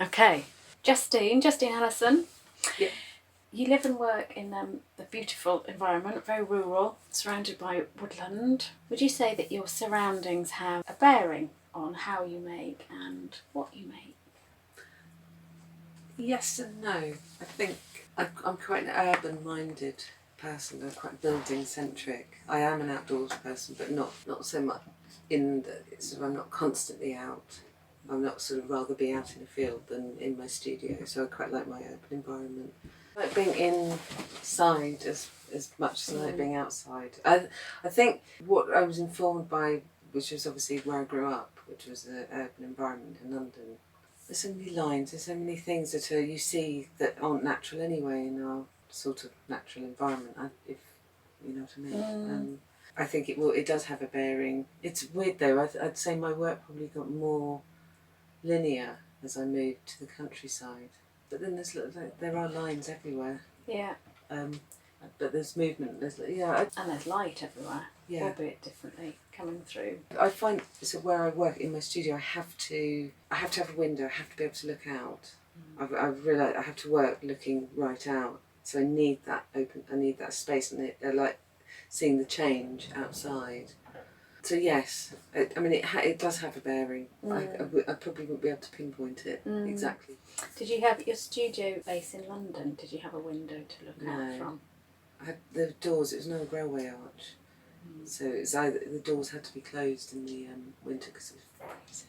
Okay, Justine Allison. Yeah. You live and work in a beautiful environment, very rural, surrounded by woodland. Would you say that your surroundings have a bearing on how you make and what you make? Yes and no. I think I'm quite an urban-minded person. I'm quite building-centric. I am an outdoors person, but not so much in the sort of, I'm not constantly out. I'm not sort of rather be out in a field than in my studio. So I quite like my urban environment. I like being inside as much as I like being outside. I think what I was informed by, which was obviously where I grew up, which was an urban environment in London. There's so many lines, there's so many things that you see that aren't natural anyway in our sort of natural environment, if you know what I mean. I think it does have a bearing. It's weird though, I'd say my work probably got more linear as I moved to the countryside. But then there are lines everywhere. Yeah. But there's movement, and there's light everywhere, albeit differently coming through. I find so where I work in my studio, I have to have a window. I have to be able to look out. I've realised I have to work looking right out. So I need that open. I need that space, and I like seeing the change outside. So yes, it does have a bearing. I probably wouldn't be able to pinpoint it exactly. Did you have your studio base in London? Did you have a window to look out from? I had the doors. It was no railway arch, so it's either the doors had to be closed in the winter because it was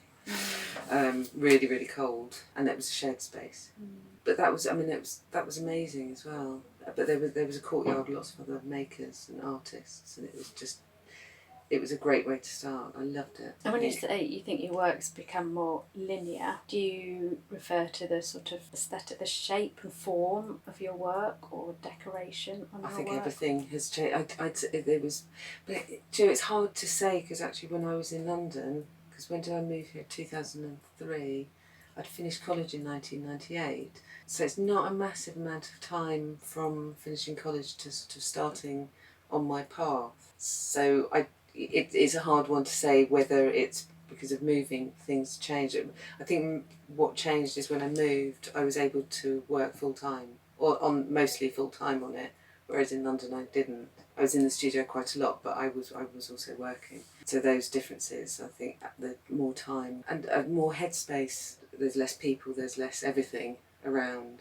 freezing, really really cold, and it was a shared space. But that was that was amazing as well. But there was a courtyard, lots of other makers and artists, and it was a great way to start. I loved it. And when you say you think your work's become more linear, do you refer to the sort of aesthetic, the shape and form of your work, or decoration on your work? I think everything has changed. It's hard to say because actually when I was in London, because when did I move here? 2003. I'd finished college in 1998. So it's not a massive amount of time from finishing college to sort of starting on my path. So it's a hard one to say whether it's because of moving things changed. I think what changed is when I moved, I was able to work full time, or on mostly full time on it, whereas in London I didn't. I was in the studio quite a lot, but I was also working. So those differences, I think, the more time and more headspace. There's less people, there's less everything around.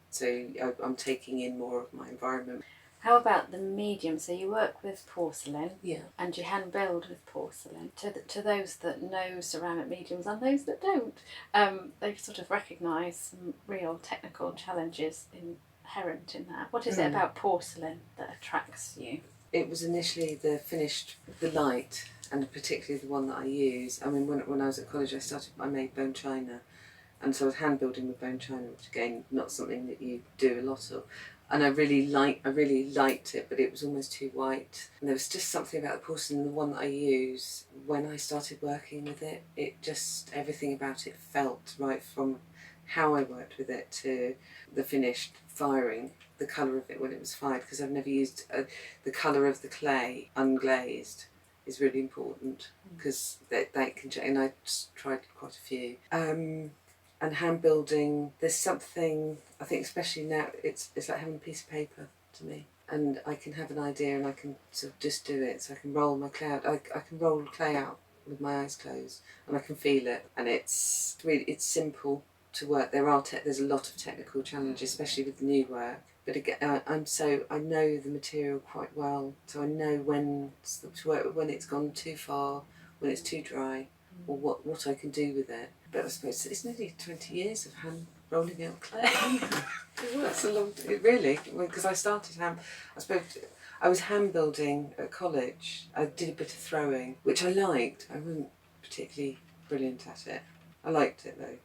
So I'm taking in more of my environment. How about the medium? So you work with porcelain, and you hand build with porcelain. To those that know ceramic mediums and those that don't, they've sort of recognised some real technical challenges inherent in that. What is it about porcelain that attracts you? It was initially the light, and particularly the one that I use. I mean, when I was at college, I made bone china, and so I was hand building with bone china, which again, not something that you do a lot of. And I really liked it, but it was almost too white. And there was just something about the porcelain, the one that I use, when I started working with it, everything about it felt right, from how I worked with it to the finished firing, the colour of it when it was fired, because I've never used the colour of the clay unglazed is really important, because they can change, and I tried quite a few. And hand building, there's something, I think especially now, it's like having a piece of paper to me. And I can have an idea and I can sort of just do it. So I can roll my clay out. I can roll clay out with my eyes closed and I can feel it. And it's simple to work. There's a lot of technical challenges, especially with the new work. But again, I know the material quite well. So I know when to work, when it's gone too far, when it's too dry, or what I can do with it. But I suppose it's nearly 20 years of hand rolling out clay. That's a long time, really, because I started I was hand building at college. I did a bit of throwing, which I liked. I wasn't particularly brilliant at it. I liked it though.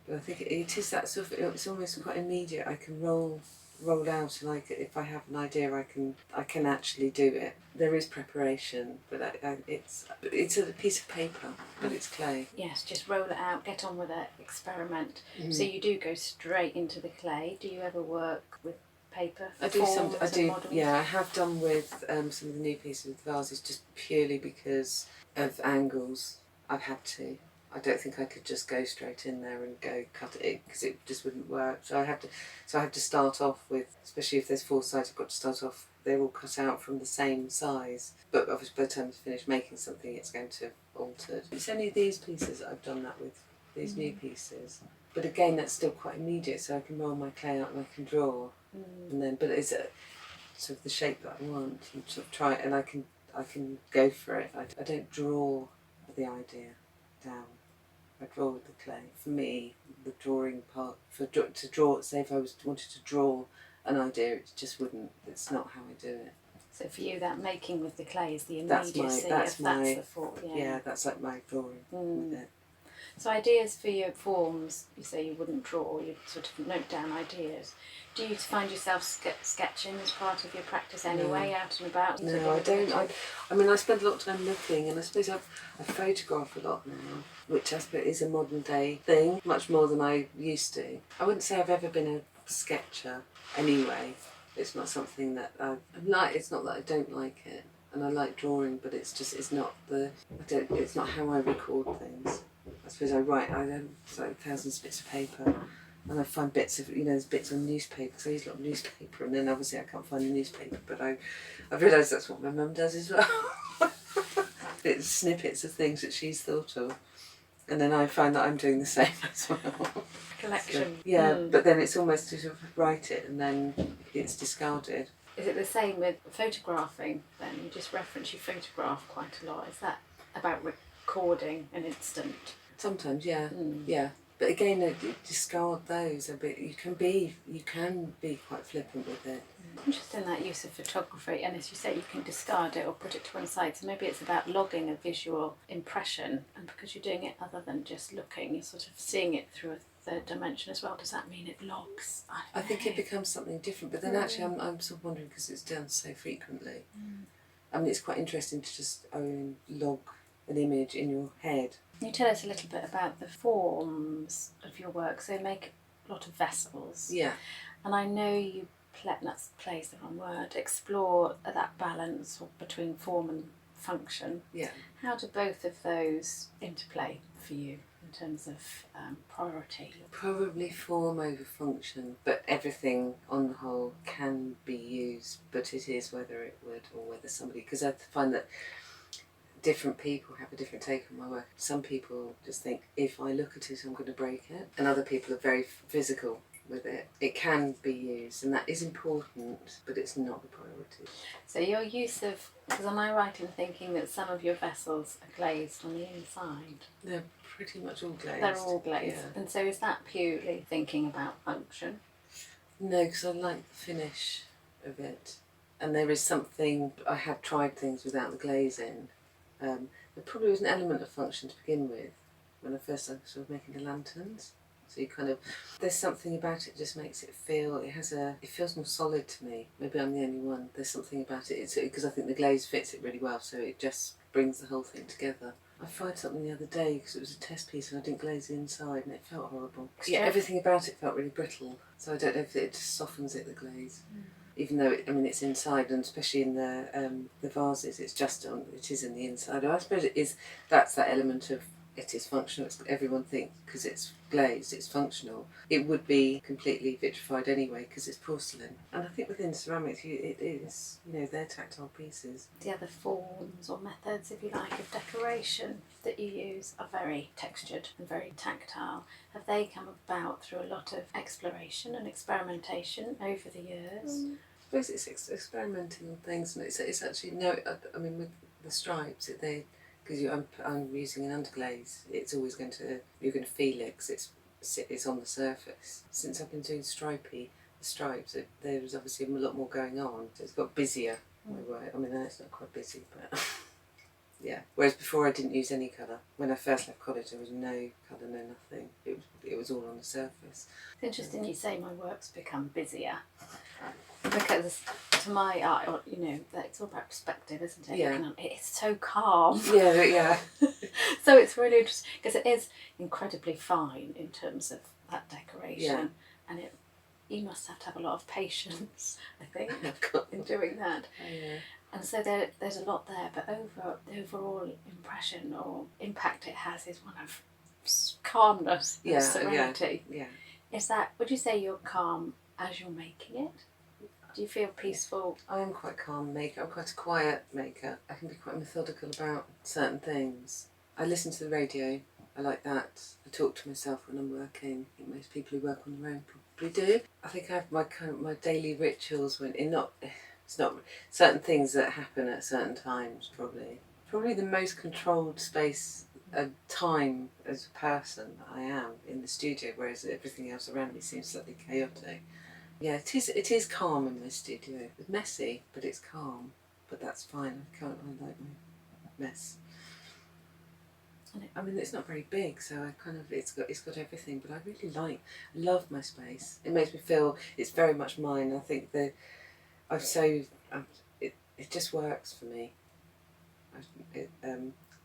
But I think it is that sort of, it's almost quite immediate. I can roll out, and if I have an idea, I can actually do it. There is preparation, but it's a piece of paper, but it's clay. Yes, just roll it out, get on with it, experiment. So you do go straight into the clay. Do you ever work with paper? I do. Yeah, I have done with some of the new pieces with vases, just purely because of angles. I've had to. I don't think I could just go straight in there and go cut it because it just wouldn't work. So I have to start off with, especially if there's 4 sides, I've got to start off. They're all cut out from the same size, but obviously by the time I finish making something, it's going to have altered. It's only these pieces that I've done that with, these new pieces. But again, that's still quite immediate, so I can roll my clay out and I can draw, and then. But it's sort of the shape that I want, and sort of try it, and I can go for it. I don't draw the idea down. I draw with the clay. For me, the drawing part, to draw, say if I wanted to draw an idea, it just wouldn't. It's not how I do it. So for you, that making with the clay is the immediacy. That's the thought. Yeah, that's like my drawing with it. So ideas for your forms, you say you wouldn't draw, you sort of note down ideas. Do you find yourself sketching as part of your practice anyway, out and about? No, I don't. I mean, I spend a lot of time looking, and I suppose I photograph a lot now, which I suppose is a modern day thing, much more than I used to. I wouldn't say I've ever been a sketcher anyway. It's not something that I'm like. It's not that I don't like it, and I like drawing, but it's not it's not how I record things. I suppose I write. I have like thousands of bits of paper, and I find bits of there's bits on newspaper because I use a lot of newspaper, and then obviously I can't find the newspaper, but I've realised that's what my mum does as well. It's snippets of things that she's thought of, and then I find that I'm doing the same as well. Collection. So, but then it's almost to sort of write it and then it's discarded. Is it the same with photographing then? You just reference you photograph quite a lot. Is that about recording an instant? Sometimes, yeah. Yeah. But again, discard those a bit. You can be quite flippant with it. Interesting, that use of photography, and as you say, you can discard it or put it to one side. So maybe it's about logging a visual impression, and because you're doing it other than just looking, you're sort of seeing it through a third dimension as well. Does that mean it logs? I think it becomes something different, but then actually I'm sort of wondering because it's done so frequently. I mean, it's quite interesting to just log an image in your head. Can you tell us a little bit about the forms of your work? So you make a lot of vessels. Yeah. And I know you play's the wrong word, explore that balance between form and function. Yeah. How do both of those interplay for you in terms of priority? Probably form over function, but everything on the whole can be used, but it is whether it would or whether somebody, because I find that different people have a different take on my work. Some people just think if I look at it I'm going to break it, and other people are very physical with it. It can be used, and that is important, but it's not the priority. So your use of, because am I right in thinking that some of your vessels are glazed on the inside? They're pretty much all glazed. They're all glazed. Yeah. And so is that purely thinking about function? No, because I like the finish of it, and there is something, I have tried things without the glazing. There probably was an element of function to begin with when I first started sort of making the lanterns. So you kind of, there's something about it just makes it feel, it feels more solid to me. Maybe I'm the only one. There's something about it, because I think the glaze fits it really well, so it just brings the whole thing together. I tried something the other day because it was a test piece and I didn't glaze the inside and it felt horrible. Yeah, everything about it felt really brittle, so I don't know if it just softens it, the glaze. Even though it's inside, and especially in the vases, it is in the inside. I suppose that's that element of it is functional. Everyone thinks because it's glazed, it's functional. It would be completely vitrified anyway because it's porcelain. And I think within ceramics, it is, they're tactile pieces. The other forms or methods, if you like, of decoration that you use are very textured and very tactile. Have they come about through a lot of exploration and experimentation over the years? I suppose it's experimenting on things, and it's actually with the stripes, because I'm using an underglaze, it's always you're going to feel it because it's on the surface. Since I've been doing the stripes, there's obviously a lot more going on, so it's got busier. My work. I mean, it's not quite busy, but yeah. Whereas before I didn't use any colour. When I first left college, there was no colour, no nothing. It was all on the surface. It's interesting you say my work's become busier. Because to my eye, it's all about perspective, isn't it? Yeah. It's so calm. Yeah. So it's really interesting because it is incredibly fine in terms of that decoration, and you must have to have a lot of patience, I think, in doing that. Yeah. And so there's a lot there, but the overall impression or impact it has is one of calmness, and Yeah, serenity. yeah. Is that, would you say you're calm as you're making it? Do you feel peaceful? I am quite a calm maker. I'm quite a quiet maker. I can be quite methodical about certain things. I listen to the radio. I like that. I talk to myself when I'm working. I think most people who work on their own probably do. I think I have my daily rituals when it's not certain things that happen at certain times. Probably the most controlled space and time as a person that I am in the studio, whereas everything else around me seems slightly chaotic. Yeah, it is calm in my studio. It's messy, but it's calm. But that's fine. I like my mess. I mean, it's not very big, so it's got everything. But I love my space. It makes me feel it's very much mine. I think it just works for me.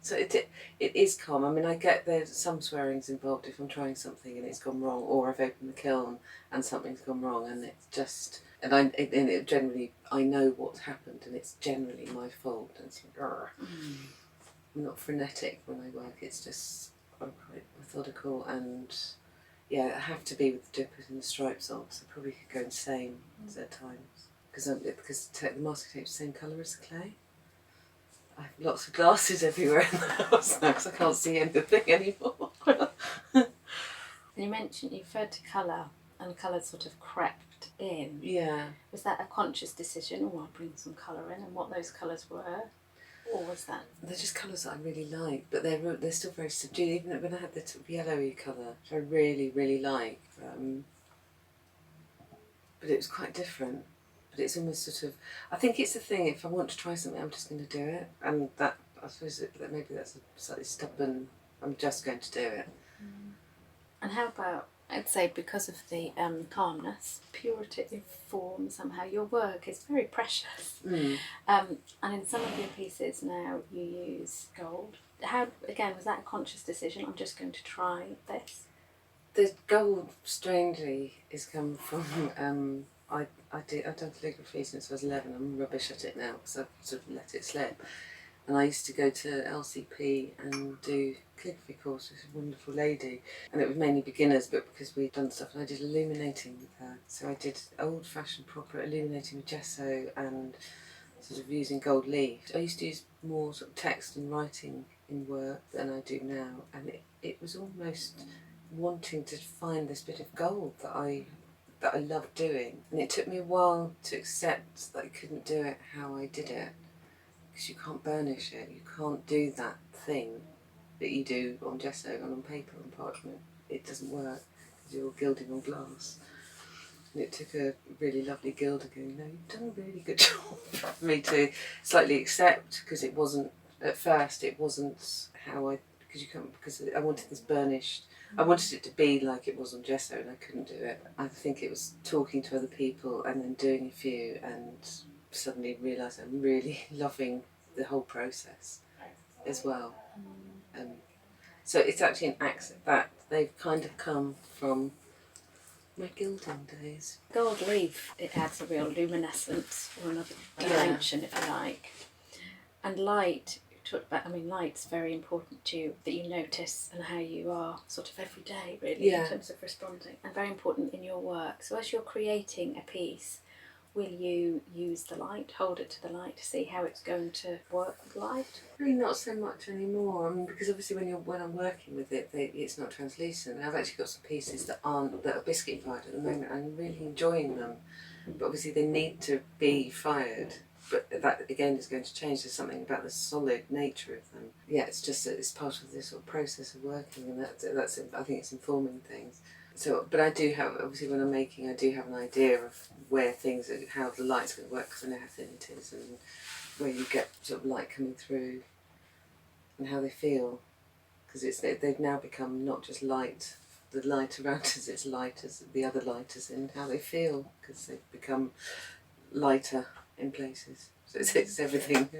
So it is calm. I mean, I get there's some swearing's involved if I'm trying something and it's gone wrong, or I've opened the kiln and something's gone wrong, and it's just it generally I know what's happened and it's generally my fault. And it's like, I'm not frenetic when I work. It's just I'm quite methodical, and yeah, I have to be with the dippers and the stripes on, so I probably could go insane at times because the mask tape's the same colour as the clay. I have lots of glasses everywhere in the house now because I can't see anything anymore. You mentioned you referred to colour, and colour sort of crept in. Yeah. Was that a conscious decision, or I'll bring some colour in, and what those colours were? Or was that? They're just colours that I really like, but they're still very subdued. Even when I had the sort of yellowy colour, which I really, really like, but it was quite different. But it's almost sort of, I think it's the thing, if I want to try something, I'm just going to do it. And that, I suppose that maybe that's a slightly stubborn, I'm just going to do it. And how about, I'd say because of the calmness, purity of form, somehow your work is very precious. And in some of your pieces now you use gold. How, again, was that a conscious decision? I'm just going to try this? The gold, strangely, is come from, I've done calligraphy since I was 11. I'm rubbish at it now because I've sort of let it slip. And I used to go to LCP and do calligraphy course with a wonderful lady. And it was mainly beginners, but because we'd done stuff, and I did illuminating with her. So I did old-fashioned proper illuminating with gesso and sort of using gold leaf. I used to use more sort of text and writing in work than I do now. And it was almost wanting to find this bit of gold that I loved doing. And it took me a while to accept that I couldn't do it how I did it. Because you can't burnish it, you can't do that thing that you do on gesso and on paper and parchment. It doesn't work because you're gilding on glass. And it took a really lovely gilder going, no, you've done a really good job for me to slightly accept, because it wasn't, at first it wasn't how because I wanted this burnished. I wanted it to be like it was on gesso and I couldn't do it. I think it was talking to other people and then doing a few and suddenly realise I'm really loving the whole process as well. So it's actually an accident that they've kind of come from my gilding days. Gold leaf, it adds a real luminescence or another dimension, if you like. And light, you talked about, light's very important to you, that you notice and how you are sort of every day, really, in terms of responding, and very important in your work. So as you're creating a piece, will you use the light, hold it to the light to see how it's going to work with light? Really not so much anymore. Because obviously when I'm working with it, it's not translucent. And I've actually got some pieces that are biscuit fired at the moment. I'm really enjoying them, but obviously they need to be fired. But that again is going to change. There's something about the solid nature of them. Yeah, it's just it's part of this sort of process of working, and that's I think it's informing things. So, but I do have, obviously when I'm making, I do have an idea of where things are, how the light's going to work, because I know how thin it is and where you get sort of light coming through and how they feel. Because they've now become not just light, the light around us, it's light as the other lighters in how they feel, because they've become lighter in places. So it's everything.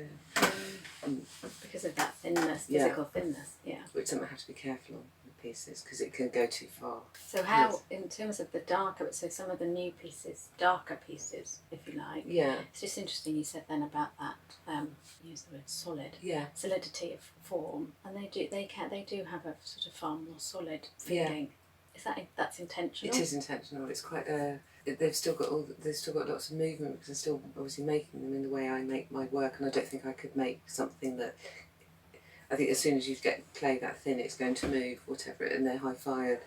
Because of that thinness, physical thinness, Which something I have to be careful on. pieces because it can go too far. So how, in terms of the darker, so some of the new pieces, darker pieces, if you like. Yeah. It's just interesting you said then about that. Use the word solid. Yeah. Solidity of form, and they do have a sort of far more solid feeling. Yeah. That's intentional? It is intentional. It's quite they've still got lots of movement because I'm still obviously making them in the way I make my work, and I don't think I could make something that. I think as soon as you get clay that thin, it's going to move, whatever, and they're high fired.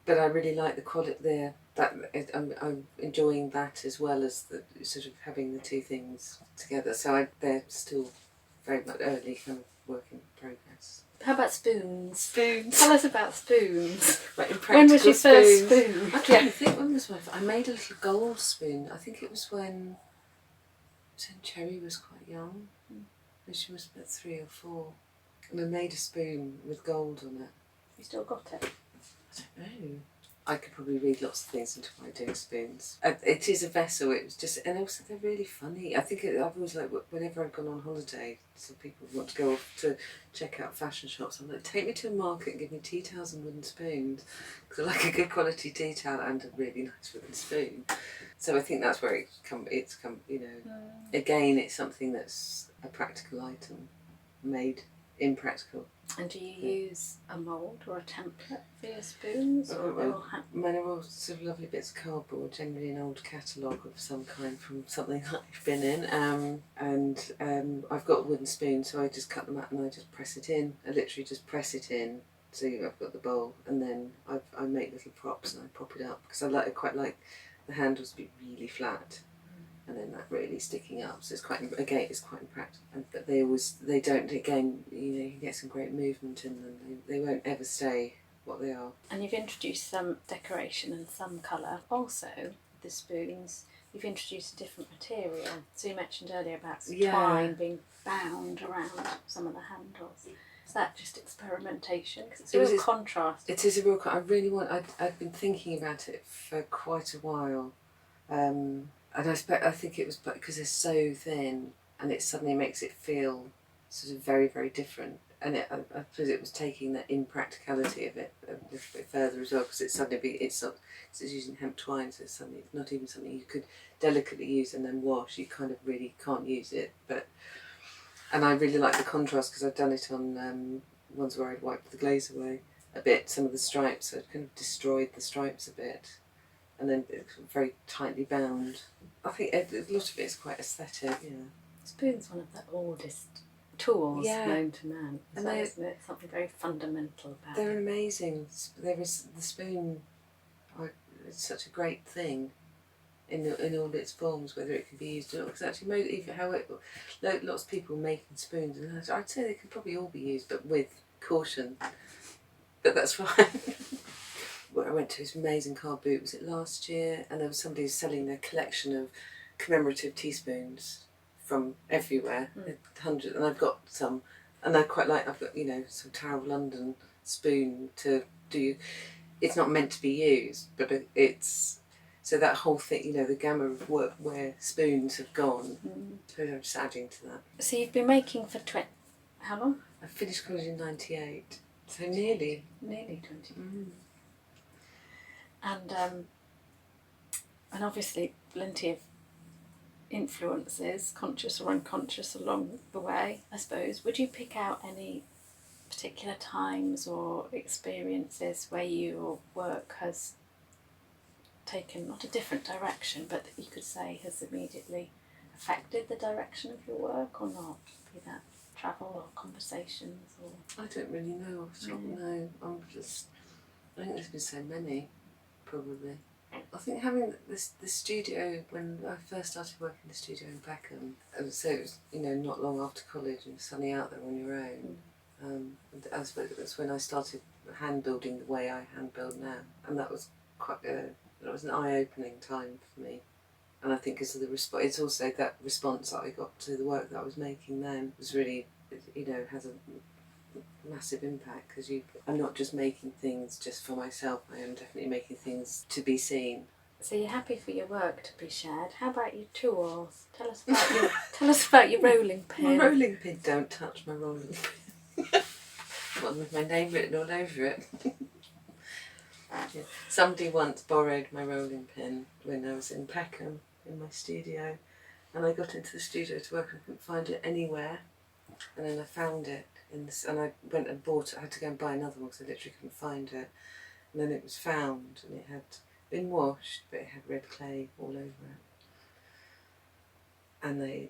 But I really like the quality there. I'm enjoying that as well as the sort of having the two things together. So they're still very much early kind of work in progress. How about spoons? Spoons. Tell us about spoons. When was your first spoon? I'm trying to think, when was I made a little gold spoon. I think it was when Ceri was quite young. And she was about 3 or 4. And I made a spoon with gold on it. You still got it? I don't know. I could probably read lots of things into why doing spoons. It is a vessel. It was just, and also they're really funny. I think I've always like whenever I've gone on holiday, so people want to go off to check out fashion shops. I'm like, take me to a market and give me tea towels and wooden spoons, because I like a good quality tea towel and a really nice wooden spoon. So I think that's where it's come. You know, again, it's something that's a practical item, made impractical. And do you use a mould or a template for your spoons? Mine are all sort of lovely bits of cardboard, generally an old catalogue of some kind from something that I've been in. And I've got a wooden spoon, so I just cut them out and I just press it in. I literally just press it in. So I've got the bowl, and then I make little props and I prop it up because I quite like the handles to be really flat. And then that really sticking up, so it's quite impractical. But they don't, again, you know, you get some great movement in them. They won't ever stay what they are. And you've introduced some decoration and some colour. Also, the spoons, you've introduced a different material. So you mentioned earlier about some twine being bound around some of the handles. Is that just experimentation? Because it's a real contrast. It is a real. I really want. I've been thinking about it for quite a while. And I think it was because they're so thin, and it suddenly makes it feel sort of very, very different. And I suppose it was taking the impracticality of it a little bit further as well, because it's using hemp twine, so it's not even something you could delicately use and then wash. You kind of really can't use it. And I really like the contrast because I've done it on ones where I'd wiped the glaze away a bit, some of the stripes, so I'd kind of destroyed the stripes a bit. And then it's very tightly bound. I think a lot of it is quite aesthetic, yeah. Spoon's one of the oldest tools known to man, isn't it? Something very fundamental about They're amazing. There is the spoon. It's such a great thing in all its forms, whether it can be used or not. Because actually, lots of people making spoons, and I'd say they can probably all be used, but with caution. But that's fine. I went to this amazing car boot, was it last year? And there was somebody selling their collection of commemorative teaspoons from everywhere, hundreds, and I've got some, and I quite like, I've got, you know, some Tower of London spoon to do, it's not meant to be used, but it's, so that whole thing, you know, the gamma of work where spoons have gone, so I'm just adding to that. So you've been making for how long? I finished college in 98, so nearly 20. And obviously plenty of influences, conscious or unconscious, along the way, I suppose. Would you pick out any particular times or experiences where your work has taken not a different direction, but that you could say has immediately affected the direction of your work or not? Be that travel or conversations or... I don't really know. No, I think there's been so many. Probably. I think having the studio, when I first started working in the studio in Peckham, so it was, you know, not long after college and suddenly out there on your own. I suppose that's when I started hand building the way I hand build now, and that was that was an eye-opening time for me. And I think because of the response, it's also that response that I got to the work that I was making then was really, you know, has a massive impact, because I'm not just making things just for myself, I am definitely making things to be seen. So you're happy for your work to be shared. How about your tools? Tell us about your rolling pin. My rolling pin, don't touch my rolling pin. one with my name written all over it. Yeah. Somebody once borrowed my rolling pin when I was in Peckham in my studio, and I got into the studio to work and couldn't find it anywhere, and then I found it and I went and bought it. I had to go and buy another one because I literally couldn't find it, and then it was found and it had been washed but it had red clay all over it, and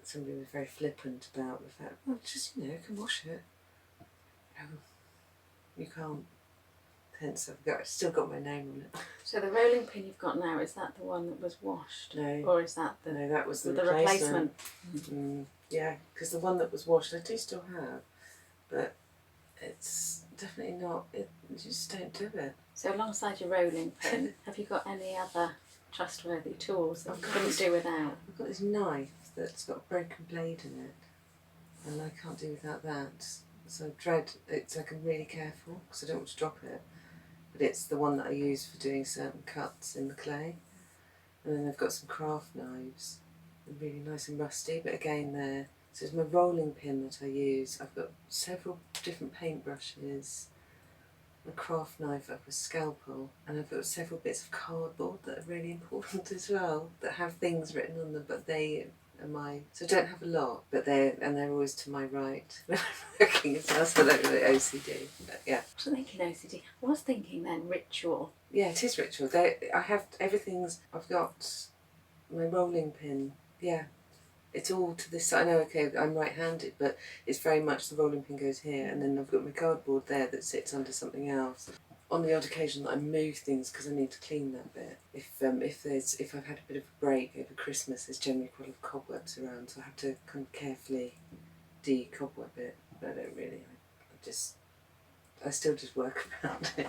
somebody was very flippant about the fact, well, just, you can wash it. Oh, you can't. Hence I've still got my name on it. So the rolling pin you've got now, is that the one that was washed? No. Or is that No, that was the replacement? Yeah, because the one that was washed I do still have, but it's definitely not, you just don't do it. So alongside your rolling pin, have you got any other trustworthy tools that you couldn't do without? I've got this knife that's got a broken blade in it, and I can't do without that. So I dread, it's like I'm really careful because I don't want to drop it. But it's the one that I use for doing certain cuts in the clay. And then I've got some craft knives. They're really nice and rusty, but again so it's my rolling pin that I use. I've got several different paintbrushes, a craft knife, I've got a scalpel, and I've got several bits of cardboard that are really important as well, that have things written on them, but they are so I don't have a lot, but they're always to my right when I'm working as well, so I don't really OCD, but yeah. I was thinking OCD. I was thinking then ritual. Yeah, it is ritual. I have everything's. I've got my rolling pin. Yeah, it's all to this side. I know, okay, I'm right-handed, but it's very much the rolling pin goes here, and then I've got my cardboard there that sits under something else. On the odd occasion that I move things because I need to clean that bit. If I've had a bit of a break over Christmas, there's generally quite a lot of cobwebs around, so I have to kind of carefully de-cobweb it. But I don't really. I still just work around it.